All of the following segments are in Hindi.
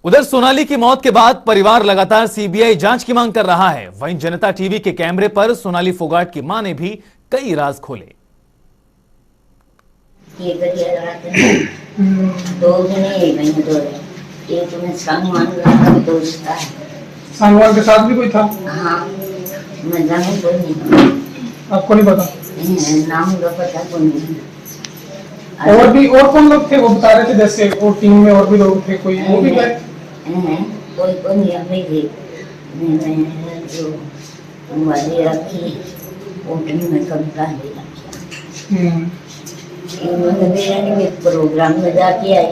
उधर सोनाली की मौत के बाद परिवार लगातार सीबीआई जांच की मांग कर रहा है। वहीं जनता टीवी के कैमरे पर सोनाली फोगाट की मां ने भी कई राज खोले। सांगवान के साथ भी कोई था? हाँ, मैं जानू कोई नहीं। आपको नहीं पता? नाम का पता कोई नहीं। और कौन लोग थे वो बता रहे थे, जैसे वो टीम में और भी लोग थे, कोई वो भी गए? कोई नहीं अभी थे। जो वाली रखी होटल में कब्जा ले रखा। इन्होंने भी प्रोग्राम में जाके आई।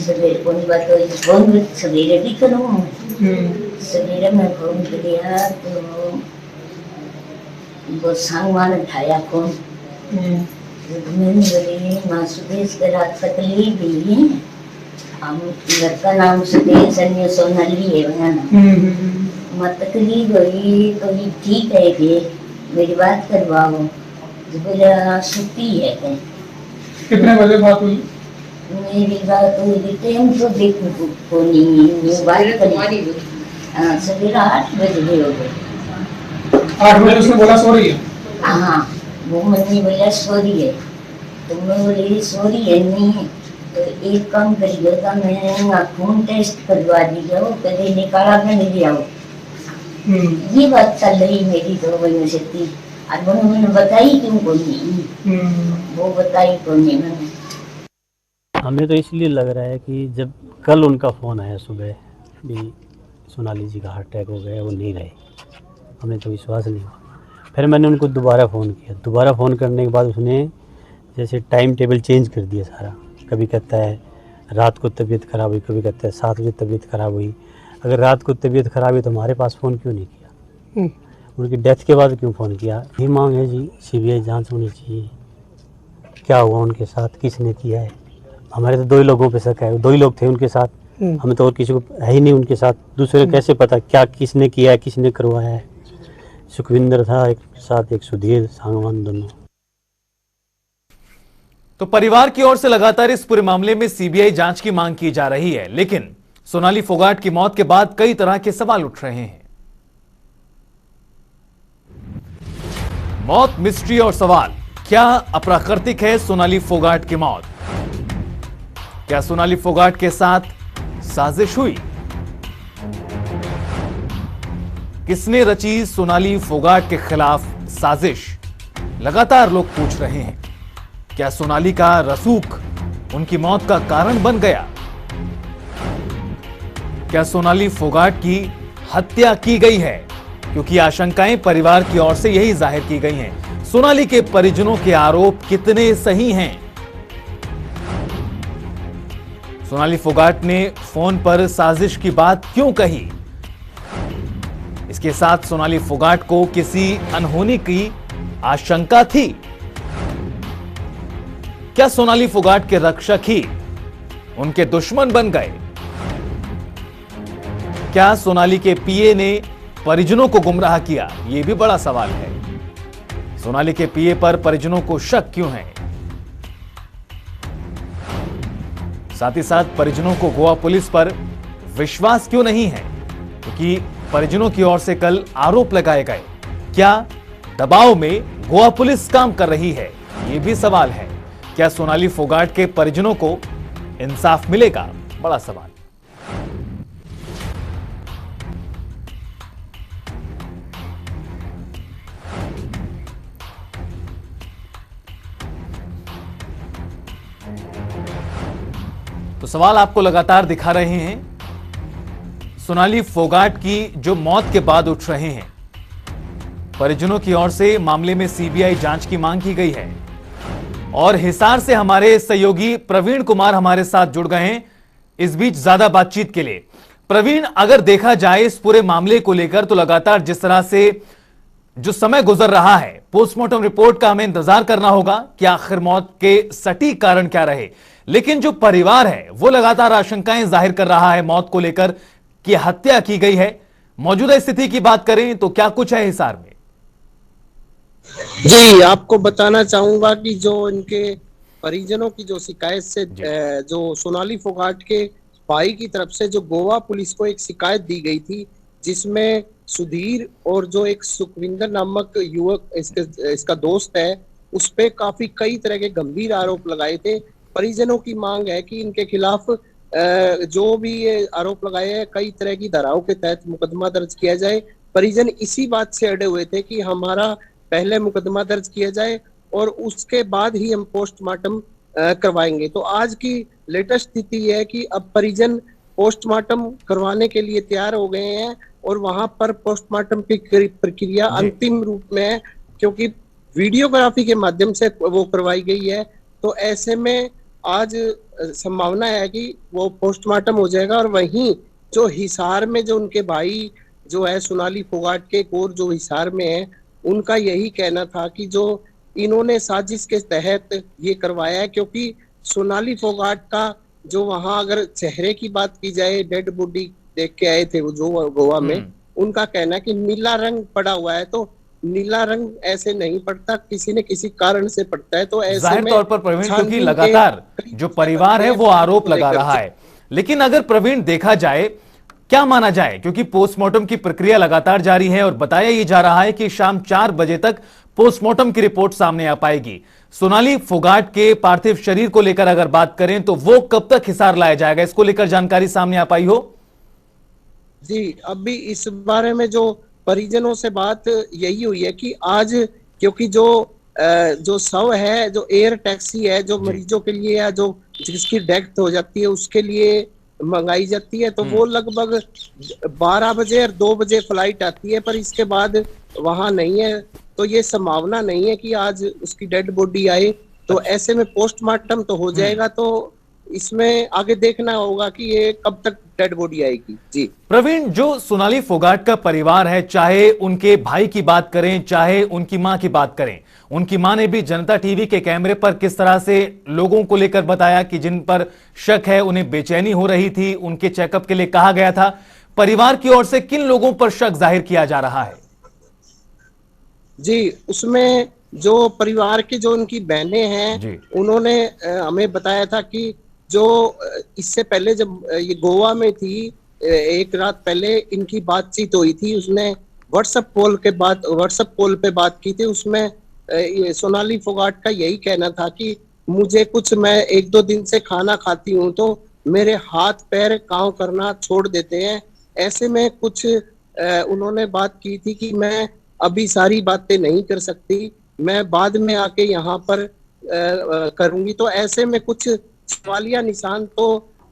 सवेरे कौन बात हुई, फोन सवेरे भी करूँ। सवेरे में फोन किया तो वो सांगवान उठाया फोन। मैंने बोली माँ सुदेश के रात तकलीफ भी, हम घर का नाम सुदेश अन्य सोनाली है वहाँ माँ तकलीफ हुई तो ये ठीक है कि मेरी बात करवाओ। बोला सुती है क्या? कितने बजे बात हुई? मेरी बात हुई टाइम तो देखो को नहीं बात करी। सवेरे 8 बजे हो गए। 8 बजे उसने बोला सो रही है? हाँ, वो मम्मी बोला सॉरी है तो मैं बोली सॉरी है नहीं तो एक काम करिएगा, मैं खून टेस्ट करवा दीजिए, वो कभी निकाला मैं नहीं लिया। ये बात चल रही मेरी तो वजह से थी। और मैंने बताई क्यों को नहीं, वो बताई को नहीं मैंने। हमें तो इसलिए लग रहा है कि जब कल उनका फ़ोन आया सुबह भी सोनाली जी का हार्ट अटैक हो गया, वो नहीं रहे, हमें तो विश्वास नहीं हुआ। फिर मैंने उनको दोबारा फ़ोन किया। दोबारा फ़ोन करने के बाद उसने जैसे टाइम टेबल चेंज कर दिया सारा। कभी कहता है रात को तबीयत ख़राब हुई, कभी कहता है 7 बजे तबीयत ख़राब हुई। अगर रात को तबीयत ख़राब हुई तो हमारे पास फ़ोन क्यों नहीं किया? उनकी डेथ के बाद क्यों फ़ोन किया? यही मांग है जी, सीबीआई जांच होनी चाहिए। क्या हुआ उनके साथ, किसने किया है? हमारे तो 2 ही लोगों पे शक है, 2 ही लोग थे उनके साथ। हमें तो और किसी को है ही नहीं उनके साथ। दूसरे को कैसे पता क्या किसने किया है, किसने करवाया है? सुखविंदर था एक साथ, एक सुधीर, सांगवान, दोनों। तो परिवार की ओर से लगातार इस पूरे मामले में सीबीआई जांच की मांग की जा रही है, लेकिन सोनाली फोगाट की मौत के बाद कई तरह के सवाल उठ रहे हैं। मौत, मिस्ट्री और सवाल। क्या अप्राकृतिक है सोनाली फोगाट की मौत? क्या सोनाली फोगाट के साथ साजिश हुई? किसने रची सोनाली फोगाट के खिलाफ साजिश? लगातार लोग पूछ रहे हैं। क्या सोनाली का रसूख उनकी मौत का कारण बन गया? क्या सोनाली फोगाट की हत्या की गई है? क्योंकि आशंकाएं परिवार की ओर से यही जाहिर की गई हैं। सोनाली के परिजनों के आरोप कितने सही हैं? सोनाली फोगाट ने फोन पर साजिश की बात क्यों कही? इसके साथ सोनाली फोगाट को किसी अनहोनी की आशंका थी? क्या सोनाली फोगाट के रक्षक ही उनके दुश्मन बन गए? क्या सोनाली के पीए ने परिजनों को गुमराह किया? यह भी बड़ा सवाल है। सोनाली के पीए पर परिजनों को शक क्यों है? साथ ही साथ परिजनों को गोवा पुलिस पर विश्वास क्यों नहीं है? क्योंकि परिजनों की ओर से कल आरोप लगाए गए। क्या दबाव में गोवा पुलिस काम कर रही है? यह भी सवाल है। क्या सोनाली फोगाट के परिजनों को इंसाफ मिलेगा? बड़ा सवाल। तो सवाल आपको लगातार दिखा रहे हैं। सोनाली फोगाट की जो मौत के बाद उठ रहे हैं, परिजनों की ओर से मामले में सीबीआई जांच की मांग की गई है। और हिसार से हमारे सहयोगी प्रवीण कुमार हमारे साथ जुड़ गए हैं इस बीच ज्यादा बातचीत के लिए। प्रवीण, अगर देखा जाए इस पूरे मामले को लेकर तो लगातार जिस तरह से जो समय गुजर रहा है, पोस्टमार्टम रिपोर्ट का हमें इंतजार करना होगा कि आखिर मौत के सटीक कारण क्या रहे। लेकिन जो परिवार है वो लगातार आशंकाएं जाहिर कर रहा है मौत को लेकर कि हत्या की गई है। मौजूदा स्थिति की बात करें तो क्या कुछ है हिसार में? जी, आपको बताना चाहूंगा कि जो इनके परिजनों की जो शिकायत से जो सोनाली फोगाट के भाई की तरफ से जो गोवा पुलिस को एक शिकायत दी गई थी, जिसमें सुधीर और जो एक सुखविंदर नामक युवक इसका दोस्त है, उस पे काफी कई तरह के गंभीर आरोप लगाए थे। परिजनों की मांग है कि इनके खिलाफ जो भी ये आरोप लगाए हैं, कई तरह की धाराओं के तहत मुकदमा दर्ज किया जाए। परिजन इसी बात से अड़े हुए थे कि हमारा पहले मुकदमा दर्ज किया जाए और उसके बाद ही हम पोस्टमार्टम करवाएंगे। तो आज की लेटेस्ट स्थिति है कि अब परिजन पोस्टमार्टम करवाने के लिए तैयार हो गए हैं और वहां पर पोस्टमार्टम की प्रक्रिया अंतिम रूप में है, क्योंकि वीडियोग्राफी के माध्यम से वो करवाई गई है। तो ऐसे में आज संभावना है कि वो पोस्टमार्टम हो जाएगा। और वहीं जो हिसार में जो उनके भाई जो है सोनाली फोगाट के और जो हिसार में है, उनका यही कहना था कि जो इन्होंने साजिश के तहत ये करवाया है, क्योंकि सोनाली फोगाट का जो वहां अगर चेहरे की बात की जाए, डेड बॉडी देख के आए थे वो जो गोवा में, उनका कहना है कि नीला रंग पड़ा हुआ है। तो नीला रंग ऐसे नहीं पड़ता, किसी न किसी कारण से पड़ता है। तो ऐसे जाहिर में तौर पर प्रवीण, क्योंकि लगातार जो परिवार है वो आरोप लगा रहा है, लेकिन अगर प्रवीण देखा जाए, क्या माना जाए, क्योंकि पोस्टमार्टम की प्रक्रिया लगातार जारी है और बताया ही जा रहा है कि शाम 4 बजे तक पोस्टमार्टम की रिपोर्ट सामने आ पाएगी। सोनाली फोगाट के पार्थिव शरीर को लेकर अगर बात करें तो वो कब तक हिसार लाया जाएगा, इसको लेकर जानकारी सामने आ पाई हो? जी, अभी इस बारे में जो परिजनों से बात यही हुई है कि आज, क्योंकि जो शव है, जो एयर टैक्सी है, जो मरीजों के लिए या जो जिसकी डेथ हो जाती है उसके लिए मंगाई जाती है, तो वो लगभग 12 बजे और 2 बजे फ्लाइट आती है, पर इसके बाद वहां नहीं है। तो ये संभावना नहीं है कि आज उसकी डेड बॉडी आए। तो ऐसे में पोस्टमार्टम तो हो जाएगा, तो इसमें आगे देखना होगा कि ये कब तक डेड बॉडी आएगी। जी प्रवीण, जो सोनाली फोगाट का परिवार है, चाहे उनके भाई की बात करें, चाहे उनकी मां की बात करें, उनकी मां ने भी जनता टीवी के कैमरे पर किस तरह से लोगों को लेकर बताया कि जिन पर शक है उन्हें बेचैनी हो रही थी, उनके चेकअप के लिए कहा गया था। परिवार की ओर से किन लोगों पर शक जाहिर किया जा रहा है? जी, उसमें जो परिवार की जो उनकी बहनें हैं, उन्होंने हमें बताया था कि जो इससे पहले जब ये गोवा में थी, एक रात पहले इनकी बातचीत हुई थी। उसने व्हाट्सएप कॉल पे बात की थी। उसमें सोनाली फोगाट का यही कहना था कि मुझे कुछ, मैं 1-2 दिन से खाना खाती हूँ तो मेरे हाथ पैर काम करना छोड़ देते हैं। ऐसे में कुछ उन्होंने बात की थी कि मैं अभी सारी बातें नहीं कर सकती, मैं बाद में आके यहाँ पर करूंगी। तो ऐसे में कुछ सवालिया निशान तो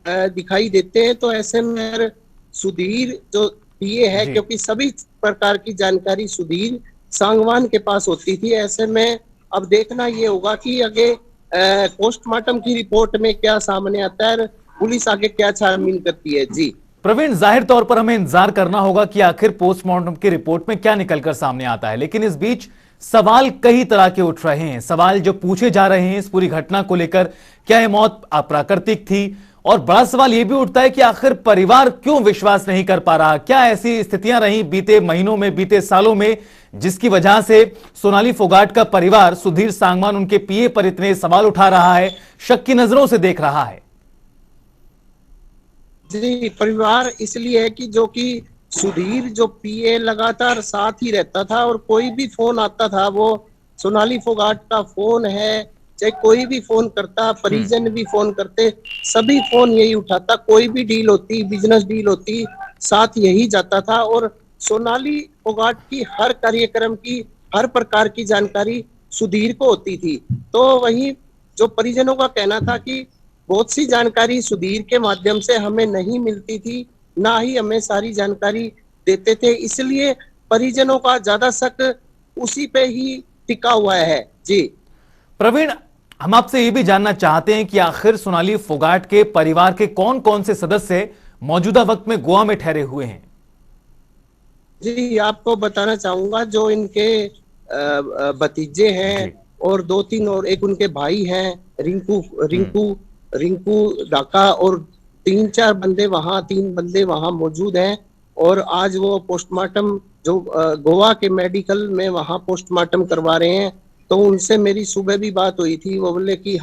दिखाई देते हैं। तो ऐसे में सुधीर जो पीए है, क्योंकि सभी प्रकार की जानकारी सुधीर सांगवान के पास होती थी, ऐसे में अब देखना ये होगा कि आगे पोस्टमार्टम की रिपोर्ट में क्या सामने आता है, पुलिस आगे क्या छानबीन करती है। जी प्रवीण, जाहिर तौर पर हमें इंतजार करना होगा कि आखिर पोस्टमार्टम की रिपोर्ट में क्या निकलकर सामने आता है, लेकिन इस बीच सवाल कई तरह के उठ रहे हैं। सवाल जो पूछे जा रहे हैं इस पूरी घटना को लेकर, क्या यह मौत अप्राकृतिक थी? और बड़ा सवाल यह भी उठता है कि आखिर परिवार क्यों विश्वास नहीं कर पा रहा? क्या ऐसी स्थितियां रही बीते महीनों में, बीते सालों में, जिसकी वजह से सोनाली फोगाट का परिवार, सुधीर सांगवान, उनके पीए पर इतने सवाल उठा रहा है, शक की नजरों से देख रहा है? जी, परिवार इसलिए है कि जो कि सुधीर जो पीए लगातार साथ ही रहता था और कोई भी फोन आता था, वो सोनाली फोगाट का फोन है, चाहे कोई भी फोन करता, परिजन भी फोन करते, सभी फोन यही उठाता। कोई भी डील होती, बिजनेस डील होती, साथ यही जाता था। और सोनाली फोगाट की हर कार्यक्रम की, हर प्रकार की जानकारी सुधीर को होती थी। तो वही जो परिजनों का कहना था कि बहुत सी जानकारी सुधीर के माध्यम से हमें नहीं मिलती थी, ना ही हमें सारी जानकारी देते थे, इसलिए परिजनों का ज्यादा शक उसी पे ही टिका हुआ है। जी प्रवीण, हम आपसे यह भी जानना चाहते हैं कि आखिर सोनाली फोगाट के परिवार के कौन कौन से सदस्य मौजूदा वक्त में गोवा में ठहरे हुए हैं? जी, आपको बताना चाहूंगा, जो इनके भतीजे हैं और 2-3 और एक उनके भाई हैं, रिंकू ढाका, और 3-4 बंदे वहां, 3 बंदे वहां मौजूद हैं। और आज वो पोस्टमार्टम जो गोवा के मेडिकल में वहाँ पोस्टमार्टम करवा रहे हैं। तो उनसे मेरी सुबह भी बात हुई थी, वो बोले कि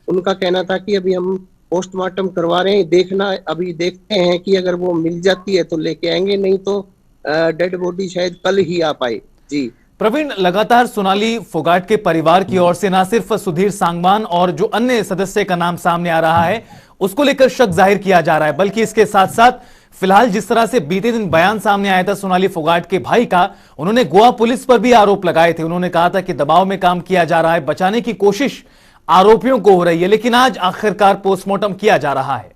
उनका कहना था कि अभी हम पोस्टमार्टम करवा रहे हैं, देखना अभी देखते हैं कि अगर वो मिल जाती है तो लेके आएंगे, नहीं तो डेड बॉडी शायद कल ही आ पाए। जी प्रवीण, लगातार सोनाली फोगाट के परिवार की ओर से ना सिर्फ सुधीर सांगवान और जो अन्य सदस्य का नाम सामने आ रहा है उसको लेकर शक जाहिर किया जा रहा है, बल्कि इसके साथ साथ फिलहाल जिस तरह से बीते दिन बयान सामने आया था सोनाली फोगाट के भाई का, उन्होंने गोवा पुलिस पर भी आरोप लगाए थे। उन्होंने कहा था कि दबाव में काम किया जा रहा है, बचाने की कोशिश आरोपियों को हो रही है, लेकिन आज आखिरकार पोस्टमार्टम किया जा रहा है।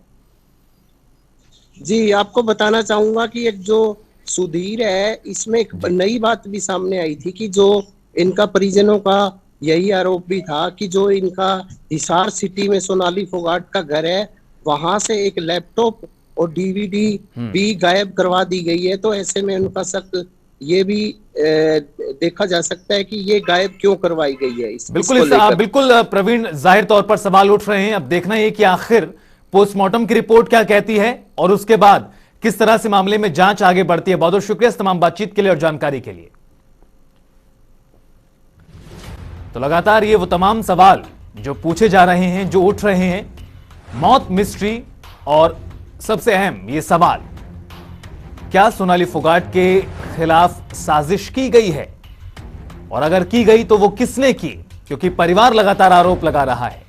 जी आपको बताना चाहूंगा कि एक जो सुधीर है, इसमें एक नई बात भी सामने आई थी कि जो इनका परिजनों का यही आरोप भी था कि जो इनका हिसार सिटी में सोनाली फोगाट का घर है, वहां से एक लैपटॉप और डीवीडी भी गायब करवा दी गई है। तो ऐसे में उनका शक ये भी देखा जा सकता है कि ये गायब क्यों करवाई गई है। बिल्कुल प्रवीण, जाहिर तौर पर सवाल उठ रहे हैं। अब देखना है कि आखिर पोस्टमार्टम की रिपोर्ट क्या कहती है और उसके बाद किस तरह से मामले में जांच आगे बढ़ती है। बहुत बहुत शुक्रिया इस तमाम बातचीत के लिए और जानकारी के लिए। तो लगातार ये वो तमाम सवाल जो पूछे जा रहे हैं, जो उठ रहे हैं, मौत मिस्ट्री, और सबसे अहम ये सवाल, क्या सोनाली फोगाट के खिलाफ साजिश की गई है, और अगर की गई तो वो किसने की, क्योंकि परिवार लगातार आरोप लगा रहा है।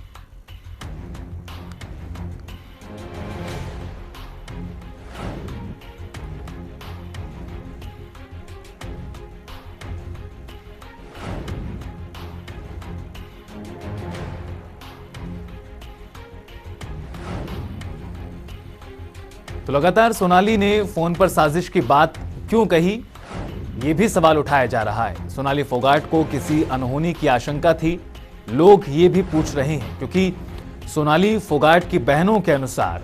तो लगातार सोनाली ने फोन पर साजिश की बात क्यों कही, यह भी सवाल उठाया जा रहा है। सोनाली फोगाट को किसी अनहोनी की आशंका थी, लोग ये भी पूछ रहे हैं, क्योंकि सोनाली फोगाट की बहनों के अनुसार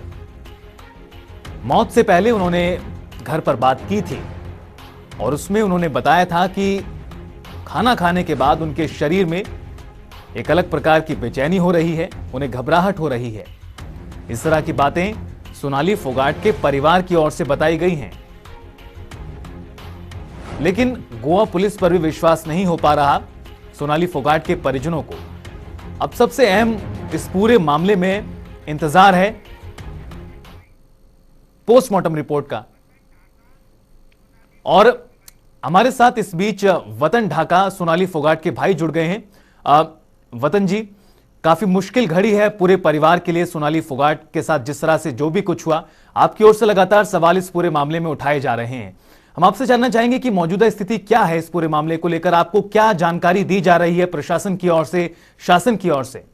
मौत से पहले उन्होंने घर पर बात की थी और उसमें उन्होंने बताया था कि खाना खाने के बाद उनके शरीर में एक अलग प्रकार की बेचैनी हो रही है, उन्हें घबराहट हो रही है। इस तरह की बातें सोनाली फोगाट के परिवार की ओर से बताई गई हैं, लेकिन गोवा पुलिस पर भी विश्वास नहीं हो पा रहा सोनाली फोगाट के परिजनों को। अब सबसे अहम इस पूरे मामले में इंतजार है पोस्टमार्टम रिपोर्ट का। और हमारे साथ इस बीच वतन ढाका सोनाली फोगाट के भाई जुड़ गए हैं। वतन जी, काफी मुश्किल घड़ी है पूरे परिवार के लिए सोनाली फोगाट के साथ जिस तरह से जो भी कुछ हुआ, आपकी ओर से लगातार सवाल इस पूरे मामले में उठाए जा रहे हैं। हम आपसे जानना चाहेंगे कि मौजूदा स्थिति क्या है, इस पूरे मामले को लेकर आपको क्या जानकारी दी जा रही है प्रशासन की ओर से, शासन की ओर से?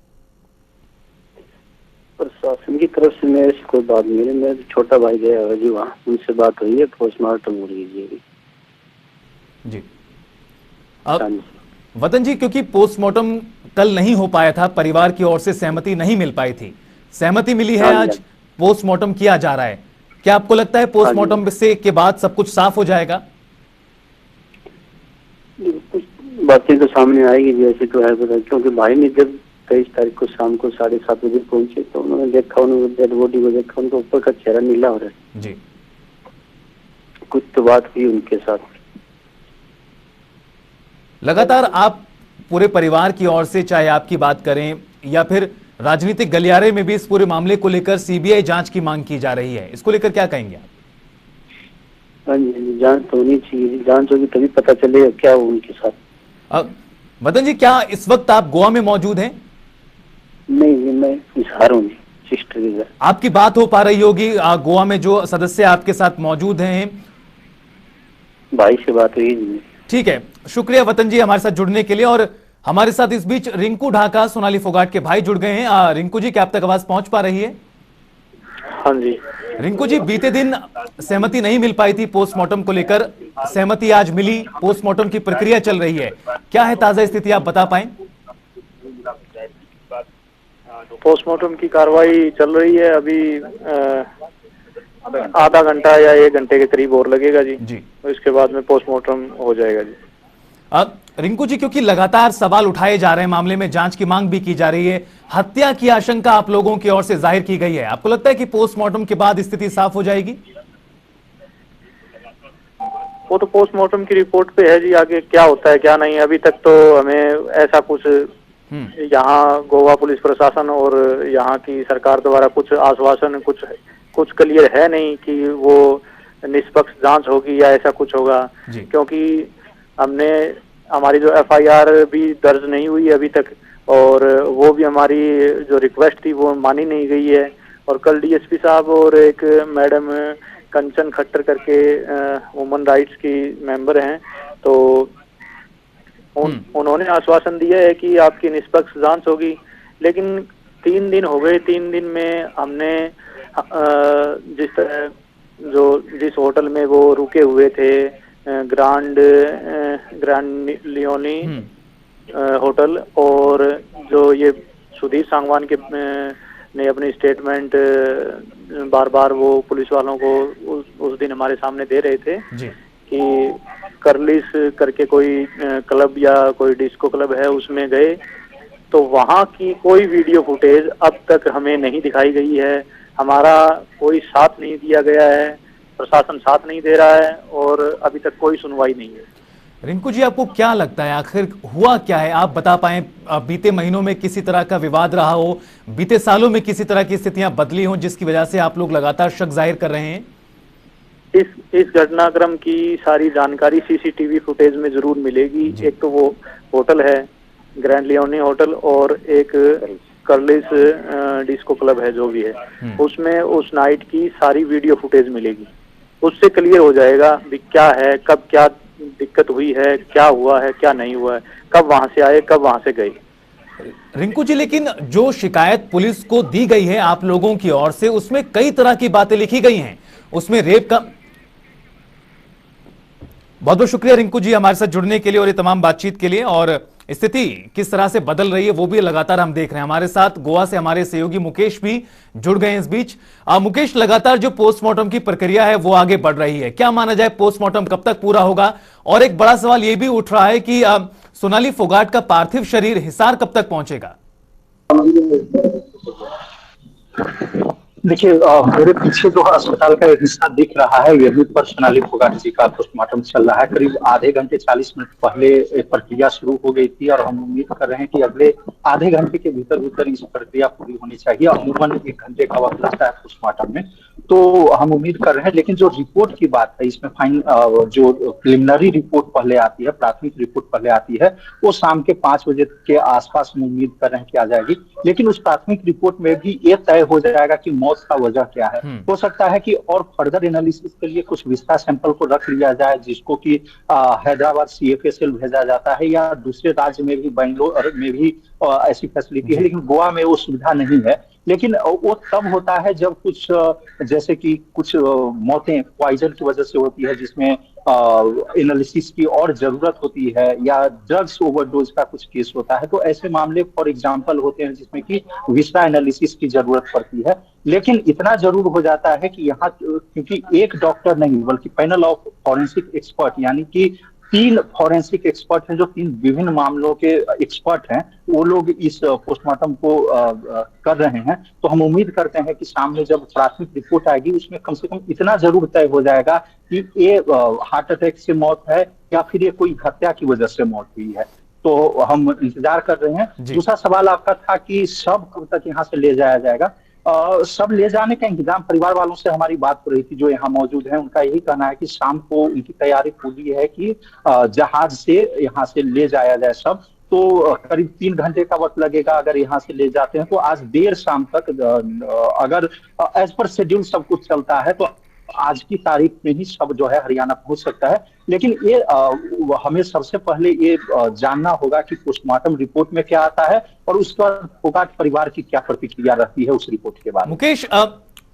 प्रशासन की तरफ से मेरे से कोई बात नहीं है, मेरा छोटा भाई गया है जी, वहाँ उनसे बात हुई है, पोस्टमार्टम हो रही है जी। अब वतन जी, क्योंकि पोस्टमार्टम कल नहीं हो पाया था, परिवार की ओर से सहमति नहीं मिल पाई थी, सहमति मिली है, आज पोस्टमार्टम किया जा रहा है, क्या आपको लगता है पोस्टमार्टम से के बाद सब कुछ साफ हो जाएगा? कुछ बातें तो सामने आएगी जैसे तो है पता, क्योंकि भाई ने जब 23 तारीख को शाम को 7:30 बजे पहुंचे तो उन्होंने देखा, उन्होंने डेड बॉडी को देखा, उनके ऊपर का चेहरा नीला हो रहा है जी। कुछ तो बात हुई उनके साथ। लगातार आप पूरे परिवार की ओर से, चाहे आपकी बात करें या फिर राजनीतिक गलियारे में भी, इस पूरे मामले को लेकर सीबीआई जांच की मांग की जा रही है, इसको लेकर क्या कहेंगे आप? हाँ जी, जांच तो होनी चाहिए, जांच होगी तभी पता चलेगा क्या हुआ उनके साथ। मदन जी, क्या इस वक्त आप गोवा में मौजूद हैं? नहीं, मैं हिसार हूँ सिस्टर के घर। आपकी बात हो पा रही होगी गोवा में जो सदस्य आपके साथ मौजूद हैं? भाई से बात हुई। ठीक है, शुक्रिया वतन जी हमारे साथ जुड़ने के लिए। और हमारे साथ इस बीच रिंकू ढाका सोनाली फोगाट के भाई जुड़ गए हैं। रिंकू जी, क्या आप तक आवाज पहुंच पा रही है? हाँ जी। रिंकू जी, बीते दिन सहमति नहीं मिल पाई थी पोस्टमार्टम को लेकर, सहमति आज मिली, पोस्टमार्टम की प्रक्रिया चल रही है, क्या है ताजा स्थिति, आप बता पाएं? पोस्टमार्टम की कार्रवाई चल रही है, अभी आधा घंटा या 1 घंटे के करीब और लगेगा जी। तो इसके बाद में पोस्टमार्टम हो जाएगा जी। रिंकू जी, क्योंकि लगातार सवाल उठाए जा रहे हैं, मामले में जांच की मांग भी की जा रही है, हत्या की आशंका आप लोगों की ओर से जाहिर की गई है, आपको लगता है कि पोस्टमार्टम के बाद स्थिति साफ हो जाएगी? वो तो पोस्टमार्टम की रिपोर्ट पे है जी, आगे क्या होता है क्या नहीं, अभी तक तो हमें ऐसा कुछ यहाँ गोवा पुलिस प्रशासन और यहाँ की सरकार द्वारा कुछ आश्वासन कुछ क्लियर है नहीं कि वो निष्पक्ष जांच होगी या ऐसा कुछ होगा, क्योंकि हमारी जो एफआईआर भी दर्ज नहीं हुई अभी तक, और वो भी हमारी जो रिक्वेस्ट थी वो मानी नहीं गई है। और कल डीएसपी साहब और एक मैडम कंचन खट्टर करके वुमन राइट्स की मेंबर हैं, तो उन्होंने आश्वासन दिया है कि आपकी निष्पक्ष जांच होगी, लेकिन 3 दिन हो गए। 3 दिन में हमने जिस होटल में वो रुके हुए थे, ग्रांड लियोनी होटल, और जो ये सुधीर सांगवान के ने अपनी स्टेटमेंट बार बार वो पुलिस वालों को उस दिन हमारे सामने दे रहे थे कि करलिस करके कोई क्लब या कोई डिस्को क्लब है उसमें गए, तो वहां की कोई वीडियो फुटेज अब तक हमें नहीं दिखाई गई है। हमारा कोई साथ नहीं दिया गया है, प्रशासन साथ नहीं दे रहा है और अभी तक कोई सुनवाई नहीं है। रिंकू जी, आपको क्या लगता है आखिर हुआ क्या है? आप बता पाए, बीते महीनों में किसी तरह का विवाद रहा हो, बीते सालों में किसी तरह की स्थितियां बदली हो जिसकी वजह से आप लोग लगातार शक जाहिर कर रहे हैं? इस घटनाक्रम की सारी जानकारी सीसीटीवी फुटेज में जरूर मिलेगी। एक तो वो होटल है ग्रैंड लियोनी होटल, और एक कर्लिस डिस्को क्लब है जो भी है, उसमें उस नाइट की सारी वीडियो फुटेज मिलेगी। उससे क्लियर हो जाएगा भी क्या है, कब क्या दिक्कत हुई है, क्या हुआ है, क्या नहीं हुआ है, कब वहां से आए, कब वहां से गए। रिंकू जी, लेकिन जो शिकायत पुलिस को दी गई है आप लोगों की ओर से, उसमें कई तरह की बातें लिखी गई हैं। उसमें रेप का बहुत बहुत शुक्रिया रिंकू जी हमारे साथ जुड़ने के लिए और ये तमाम बातचीत के लिए। और स्थिति किस तरह से बदल रही है वो भी लगातार हम देख रहे हैं। हमारे साथ गोवा से हमारे सहयोगी मुकेश भी जुड़ गए हैं इस बीच। मुकेश, लगातार जो पोस्टमार्टम की प्रक्रिया है वो आगे बढ़ रही है, क्या माना जाए पोस्टमार्टम कब तक पूरा होगा? और एक बड़ा सवाल ये भी उठ रहा है कि सोनाली फोगाट का पार्थिव शरीर हिसार कब तक पहुंचेगा? देखिए, मेरे पीछे जो अस्पताल का एक हिस्सा दिख रहा है, यहीं पर सोनाली फोगाट जी का पोस्टमार्टम चल रहा है। करीब आधे घंटे 40 मिनट पहले प्रक्रिया शुरू हो गई थी और हम उम्मीद कर रहे हैं कि अगले आधे घंटे के भीतर इस प्रक्रिया पूरी होनी चाहिए। अमूमन 1 घंटे का वक्त लगता है पोस्टमार्टम में, तो हम उम्मीद कर रहे हैं। लेकिन जो रिपोर्ट की बात है, इसमें जो प्रिलिमिनरी रिपोर्ट पहले आती है, प्राथमिक रिपोर्ट पहले आती है, वो शाम के 5 बजे के आसपास हम उम्मीद कर रहे हैं कि आ जाएगी। लेकिन उस प्राथमिक रिपोर्ट में भी ये तय हो जाएगा कि मौत का वजह क्या है। हो सकता है कि और फर्दर एनालिसिस के लिए कुछ विस्तार सैंपल को रख लिया जाए, जिसको कि हैदराबाद सीएफएसएल भेजा जाता है, या दूसरे राज्य में भी, बेंगलोर में भी ऐसी फैसिलिटी है, लेकिन गोवा में वो सुविधा नहीं है। लेकिन वो तब होता है जब कुछ जैसे कि कुछ मौतें पॉइजन की वजह से होती है, जिसमें एनालिसिस की और जरूरत होती है, या ड्रग्स ओवरडोज का कुछ केस होता है, तो ऐसे मामले फॉर एग्जांपल होते हैं जिसमें कि विस्तार एनालिसिस की जरूरत पड़ती है। लेकिन इतना जरूर हो जाता है कि यहाँ क्योंकि एक डॉक्टर नहीं बल्कि पैनल ऑफ फॉरेंसिक एक्सपर्ट, यानी कि 3 फॉरेंसिक एक्सपर्ट हैं जो 3 विभिन्न मामलों के एक्सपर्ट हैं, वो लोग इस पोस्टमार्टम को कर रहे हैं। तो हम उम्मीद करते हैं कि सामने जब प्राथमिक रिपोर्ट आएगी उसमें कम से कम इतना जरूर तय हो जाएगा कि ये हार्ट अटैक से मौत है या फिर ये कोई हत्या की वजह से मौत हुई है। तो हम इंतजार कर रहे हैं। दूसरा सवाल आपका था कि शव कब तक यहाँ से ले जाया जाएगा। सब ले जाने का इंतजाम, परिवार वालों से हमारी बात हो रही थी जो यहाँ मौजूद है, उनका यही कहना है कि शाम को उनकी तैयारी पूरी है कि जहाज से यहाँ से ले जाया जाए सब। तो करीब 3 घंटे का वक्त लगेगा अगर यहाँ से ले जाते हैं तो। आज देर शाम तक अगर एज पर शेड्यूल सब कुछ चलता है तो आज की तारीख में ही सब जो है हरियाणा पहुंच सकता है। लेकिन ये हमें सबसे पहले ये जानना होगा कि पोस्टमार्टम रिपोर्ट में क्या आता है और उसके बाद फोगाट परिवार की क्या प्रतिक्रिया रहती है उस रिपोर्ट के बाद। मुकेश,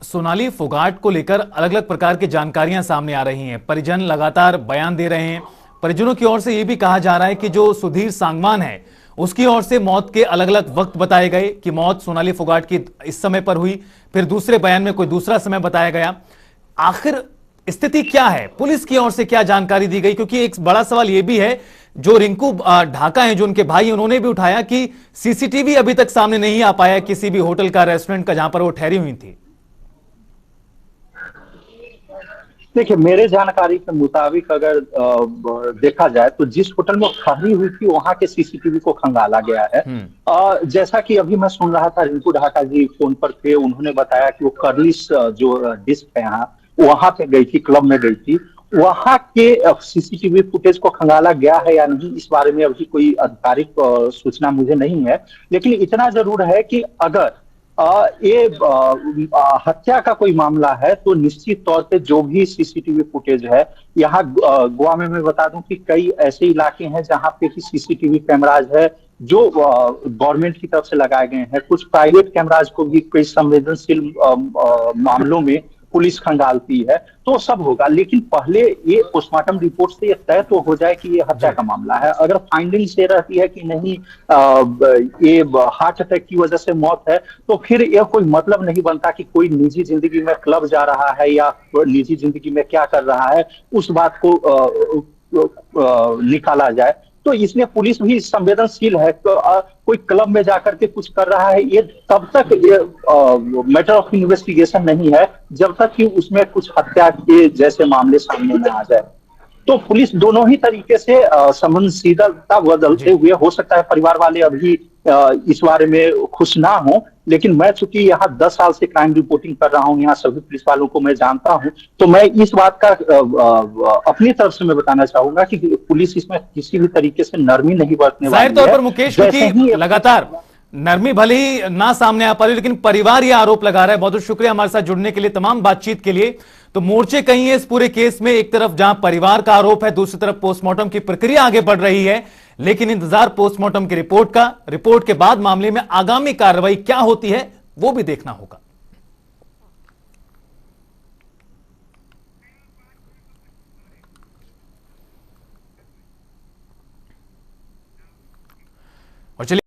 सोनाली फोगाट को लेकर अलग अलग प्रकार की जानकारियां सामने आ रही हैं, परिजन लगातार बयान दे रहे हैं। परिजनों की ओर से यह भी कहा जा रहा है कि जो सुधीर सांगवान है उसकी ओर से मौत के अलग अलग वक्त बताए गए कि मौत सोनाली फोगाट की इस समय पर हुई, फिर दूसरे बयान में कोई दूसरा समय बताया गया। आखिर स्थिति क्या है, पुलिस की ओर से क्या जानकारी दी गई? क्योंकि एक बड़ा सवाल यह भी है जो रिंकू ढाका हैं, जो उनके भाई, उन्होंने भी उठाया कि सीसीटीवी अभी तक सामने नहीं आ पाया किसी भी होटल का, रेस्टोरेंट का, जहां पर वो ठहरी हुई थी। देखिए, मेरे जानकारी के मुताबिक अगर देखा जाए तो जिस होटल में वो ठहरी हुई थी वहां के सीसीटीवी को खंगाला गया है। जैसा कि अभी मैं सुन रहा था, रिंकू ढाका जी फोन पर थे, उन्होंने बताया कि वो कर्लिस जो डिस्क है यहाँ, वहां पे गई थी, क्लब में गई थी। वहां के सीसीटीवी फुटेज को खंगाला गया है या नहीं, इस बारे में अभी कोई आधिकारिक सूचना मुझे नहीं है। लेकिन इतना जरूर है कि अगर ये हत्या का कोई मामला है तो निश्चित तौर पे जो भी सीसीटीवी फुटेज है यहाँ गोवा में, मैं बता दूं कि कई ऐसे इलाके हैं जहां पे कि सीसीटीवी कैमराज है जो गवर्नमेंट की तरफ से लगाए गए हैं। कुछ प्राइवेट कैमराज को भी कई संवेदनशील मामलों में पुलिस खंगालती है, तो सब होगा। लेकिन पहले ये पोस्टमार्टम रिपोर्ट से ये तय तो हो जाए कि ये हत्या का मामला है। अगर फाइंडिंग से रहती है कि नहीं ये हार्ट अटैक की वजह से मौत है, तो फिर यह कोई मतलब नहीं बनता कि कोई निजी जिंदगी में क्लब जा रहा है या निजी जिंदगी में क्या कर रहा है उस बात को निकाला जाए। तो इसमें पुलिस भी संवेदनशील है। तो कोई क्लब में जाकर के कुछ कर रहा है, ये तब तक ये मैटर ऑफ इन्वेस्टिगेशन नहीं है जब तक कि उसमें कुछ हत्या के जैसे मामले सामने न आ जाए। तो पुलिस दोनों ही तरीके से संवेदनशीलता बदलते हुए, हो सकता है परिवार वाले अभी इस बारे में खुश ना हो, लेकिन मैं चूंकि यहाँ 10 साल से क्राइम रिपोर्टिंग कर रहा हूँ, यहाँ सभी पुलिस वालों को मैं जानता हूँ, तो मैं इस बात का अपनी तरफ से मैं बताना चाहूंगा कि पुलिस इसमें किसी भी तरीके से नरमी नहीं बरतने वाली है। जाहिर तौर पर मुकेश, क्योंकि लगातार नरमी भले ही ना सामने आ पा रही, लेकिन परिवार यह आरोप लगा रहा है। बहुत बहुत शुक्रिया हमारे साथ जुड़ने के लिए, तमाम बातचीत के लिए। तो मोर्चे कहीं है इस पूरे केस में, एक तरफ जहां परिवार का आरोप है, दूसरी तरफ पोस्टमार्टम की प्रक्रिया आगे बढ़ रही है। लेकिन इंतजार पोस्टमार्टम की रिपोर्ट का, रिपोर्ट के बाद मामले में आगामी कार्रवाई क्या होती है वो भी देखना होगा। और चलिए